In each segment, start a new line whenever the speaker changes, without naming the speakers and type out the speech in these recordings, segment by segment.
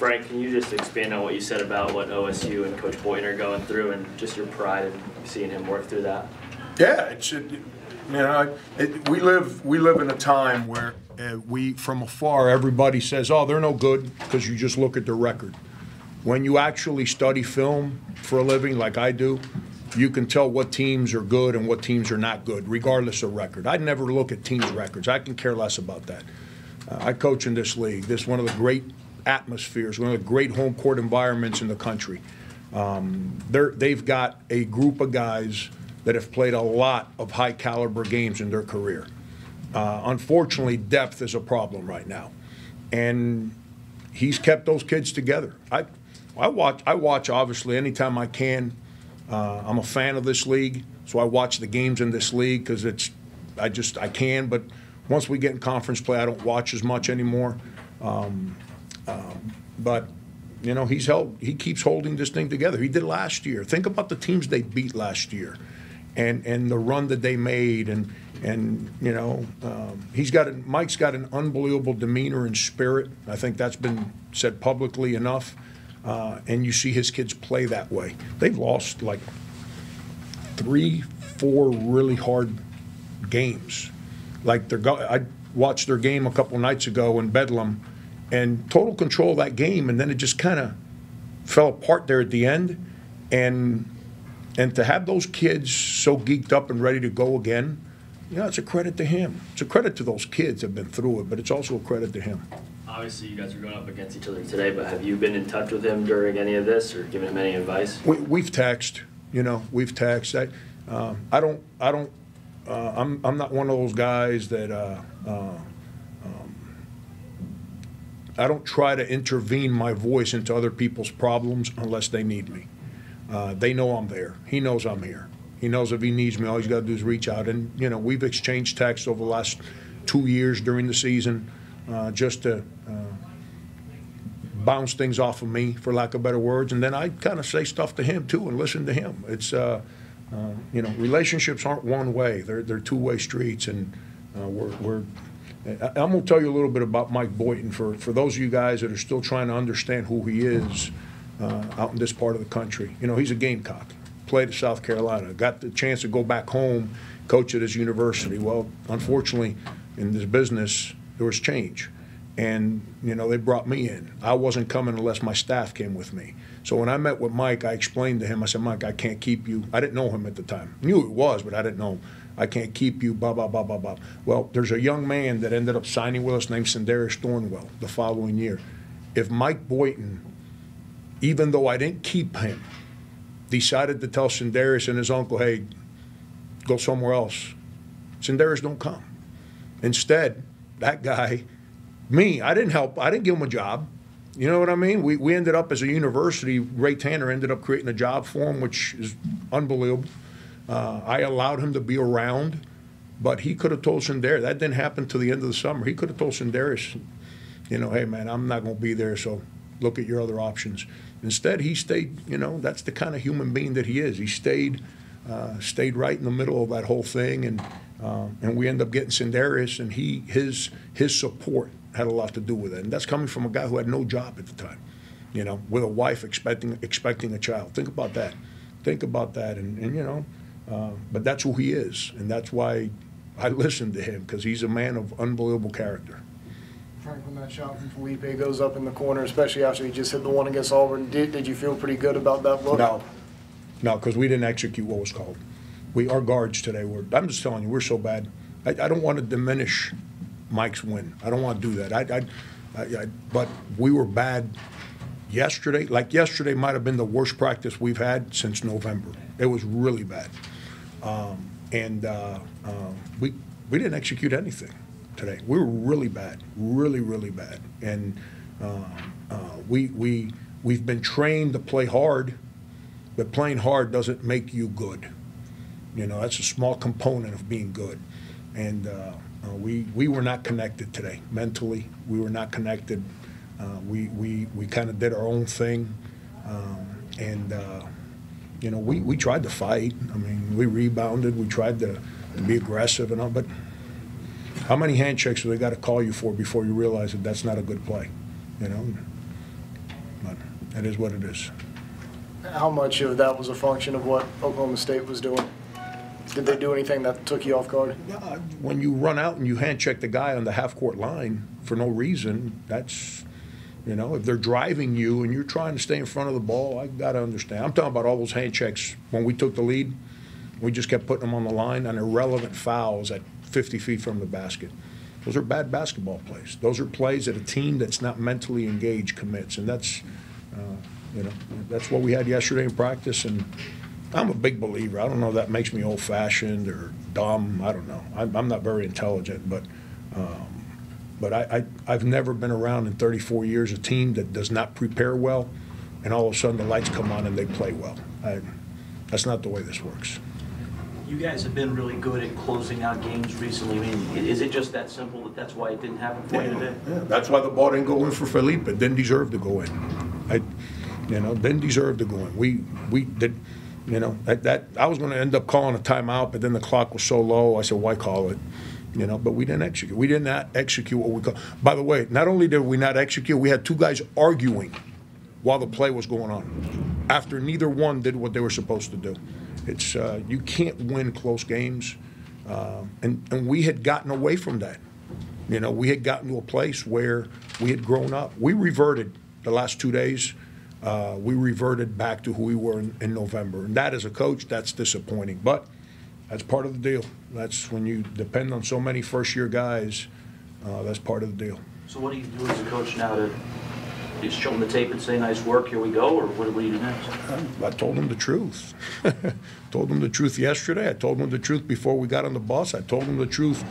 Frank, can you just expand on what you said about what OSU and Coach Boynton are going through and just your pride in seeing him work through that?
Yeah, we live in a time where from afar everybody says, oh, they're no good because you just look at their record. When you actually study film for a living like I do, you can tell what teams are good and what teams are not good, regardless of record. I never look at teams' records. I can care less about that. I coach in this league. This is one of the great atmospheres, one of the great home court environments in the country. They've got a group of guys that have played a lot of high-caliber games in their career. Unfortunately, depth is a problem right now, and he's kept those kids together. I watch obviously anytime I can. I'm a fan of this league, so I watch the games in this league because I can. But once we get in conference play, I don't watch as much anymore. But you know, he keeps holding this thing together. He did last year. Think about the teams they beat last year, and the run that they made, and you know, Mike's got an unbelievable demeanor and spirit. I think that's been said publicly enough. And you see his kids play that way. They've lost like 3-4 really hard games. Like I watched their game a couple nights ago in Bedlam, and total control of that game, and then it just kind of fell apart there at the end. And to have those kids so geeked up and ready to go again, you know, it's a credit to him. It's a credit to those kids that have been through it, but it's also a credit to him.
Obviously, you guys are going up against each other today, but have you been in touch with him during any of this or given him any advice?
We've texted. You know, we've texted. I'm not one of those guys that I don't try to intervene my voice into other people's problems unless they need me. They know I'm there. He knows I'm here. He knows if he needs me, all he's got to do is reach out. And you know, we've exchanged texts over the last 2 years during the season. Just to bounce things off of me, for lack of better words, and then I kind of say stuff to him too and listen to him. It's you know, relationships aren't one way; they're two-way streets, and I'm going to tell you a little bit about Mike Boynton for those of you guys that are still trying to understand who he is out in this part of the country. You know, he's a Gamecock. Played at South Carolina. Got the chance to go back home, coach at his university. Well, unfortunately, in this business, there was change, and you know, they brought me in. I wasn't coming unless my staff came with me. So when I met with Mike, I explained to him. I said, Mike, I can't keep you. I didn't know him at the time. I knew who he was, but I didn't know him. I can't keep you. Blah blah blah blah blah. Well, there's a young man that ended up signing with us named Sindarius Thornwell the following year. If Mike Boynton, even though I didn't keep him, decided to tell Sindarius and his uncle, hey, go somewhere else, Sindarius don't come. Instead, that guy, I didn't help. I didn't give him a job. You know what I mean? We ended up as a university. Ray Tanner ended up creating a job for him, which is unbelievable. I allowed him to be around, but he could have told Sindarius. That didn't happen till the end of the summer. He could have told Sindarius, you know, hey, man, I'm not going to be there, so look at your other options. Instead, he stayed. You know, that's the kind of human being that he is. He stayed right in the middle of that whole thing, and we ended up getting Sindarius, and his support had a lot to do with it. And that's coming from a guy who had no job at the time, you know, with a wife expecting a child. Think about that. Think about that. And you know, but that's who he is, and that's why I listened to him, because he's a man of unbelievable character.
Frank, when that shot from Felipe goes up in the corner, especially after he just hit the one against Auburn, did you feel pretty good about that look?
No, because we didn't execute what was called. Our guards today I'm just telling you, we're so bad. I don't want to diminish Mike's win. I don't want to do that. But we were bad yesterday. Like yesterday might have been the worst practice we've had since November. It was really bad. We didn't execute anything today. We were really bad, really, really bad. And we've been trained to play hard, but playing hard doesn't make you good. You know, that's a small component of being good. And we were not connected today. Mentally, we were not connected. We kind of did our own thing. You know, we tried to fight. I mean, we rebounded. We tried to be aggressive and all. But how many handshakes do they got to call you for before you realize that that's not a good play? You know? That is what it is.
How much of that was a function of what Oklahoma State was doing? Did they do anything that took you off guard?
When you run out and you hand check the guy on the half-court line for no reason, that's, you know, if they're driving you and you're trying to stay in front of the ball, I got to understand. I'm talking about all those hand checks when we took the lead. We just kept putting them on the line on irrelevant fouls at 50 feet from the basket. Those are bad basketball plays. Those are plays that a team that's not mentally engaged commits, and that's, you know, that's what we had yesterday in practice. And I'm a big believer. I don't know if that makes me old-fashioned or dumb. I don't know. I'm not very intelligent, but I've never been around in 34 years a team that does not prepare well, and all of a sudden the lights come on and they play well. That's not the way this works.
You guys have been really good at closing out games recently. I mean, is it just that simple that that's why it didn't happen for you today?
Yeah, that's why the ball didn't go in for Felipe. Didn't deserve to go in. Didn't deserve to go in. We did. You know, I was going to end up calling a timeout, but then the clock was so low, I said, why call it? You know, but we didn't execute. We did not execute what we called. By the way, not only did we not execute, we had two guys arguing while the play was going on, after neither one did what they were supposed to do. It's you can't win close games, and we had gotten away from that. You know, we had gotten to a place where we had grown up. We reverted the last 2 days. We reverted back to who we were in November. And that, as a coach, that's disappointing. But that's part of the deal. That's when you depend on so many first-year guys, that's part of the deal.
So what do you do as a coach now to just show them the tape and say, nice work, here we go, or what do you do next?
I told them the truth. Told them the truth yesterday. I told them the truth before we got on the bus. I told them the truth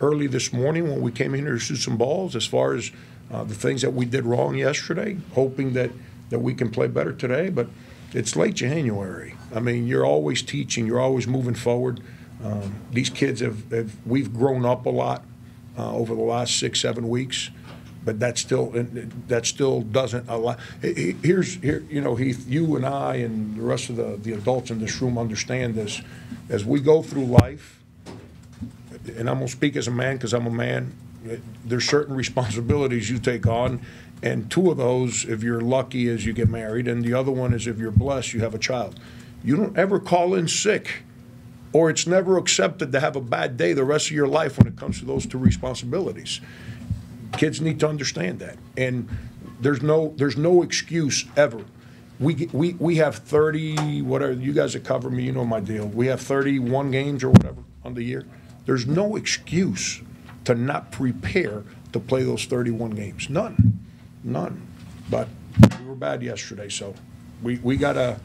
early this morning when we came in here to shoot some balls as far as the things that we did wrong yesterday, hoping that we can play better today. But it's late January. I mean, you're always teaching. You're always moving forward. These kids we've grown up a lot over the last 6-7 weeks, but that still doesn't allow. Here, you know, Heath, you and I and the rest of the adults in this room understand this. As we go through life, and I'm going to speak as a man because I'm a man, there's certain responsibilities you take on, and two of those, if you're lucky, is you get married, and the other one is if you're blessed, you have a child. You don't ever call in sick, or it's never accepted to have a bad day the rest of your life when it comes to those two responsibilities. Kids need to understand that, and there's no excuse ever. We have 30, whatever, you guys that cover me, you know my deal. We have 31 games or whatever on the year. There's no excuse to not prepare to play those 31 games. None. But we were bad yesterday, so we gotta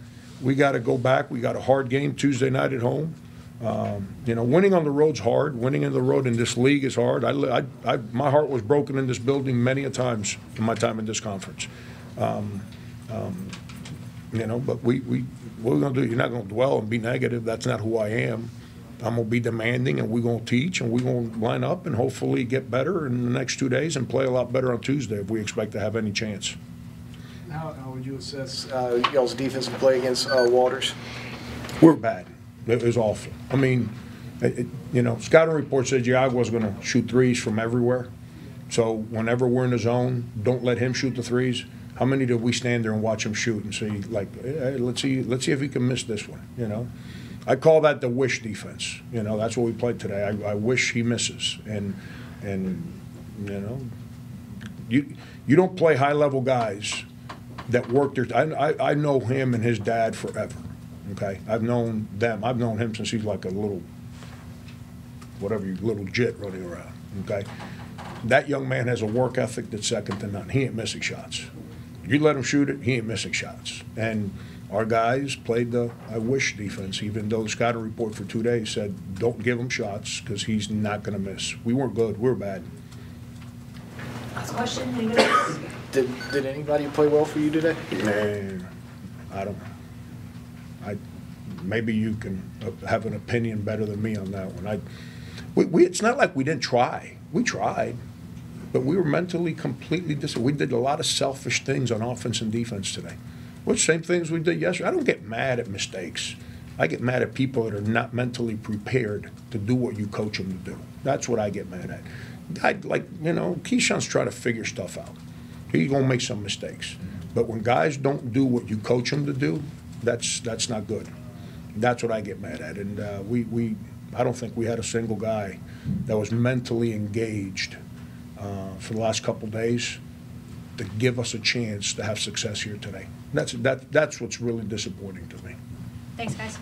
go back. We got a hard game Tuesday night at home. You know, winning on the road's hard. Winning on the road in this league is hard. My heart was broken in this building many a times in my time in this conference. You know, but what we're gonna do? You're not gonna dwell and be negative. That's not who I am. I'm going to be demanding, and we're going to teach, and we're going to line up and hopefully get better in the next 2 days and play a lot better on Tuesday if we expect to have any chance.
How would you assess y'all's defensive play against Waters?
We're bad. It was awful. I mean, you know, scouting report said Yago was going to shoot threes from everywhere. So whenever we're in the zone, don't let him shoot the threes. How many did we stand there and watch him shoot and see, like, hey, let's see if he can miss this one, you know? I call that the wish defense. You know, that's what we played today. I wish he misses. And you know, you don't play high-level guys that work their – I know him and his dad forever, okay? I've known them. I've known him since he's like a little – whatever, little jit running around, okay? That young man has a work ethic that's second to none. He ain't missing shots. You let him shoot it, he ain't missing shots. And – our guys played the I wish defense, even though the scouting report for 2 days said don't give him shots because he's not going to miss. We weren't good. We were bad.
Last question. Anybody else?
Did anybody play well for you today?
Man, I don't know. Maybe you can have an opinion better than me on that one. It's not like we didn't try. We tried, but we were mentally completely we did a lot of selfish things on offense and defense today. Well, same things we did yesterday. I don't get mad at mistakes. I get mad at people that are not mentally prepared to do what you coach them to do. That's what I get mad at. You know, Keyshawn's trying to figure stuff out. He's going to make some mistakes. But when guys don't do what you coach them to do, that's not good. That's what I get mad at. And I don't think we had a single guy that was mentally engaged for the last couple days to give us a chance to have success here today. That's what's really disappointing to me.
Thanks, guys.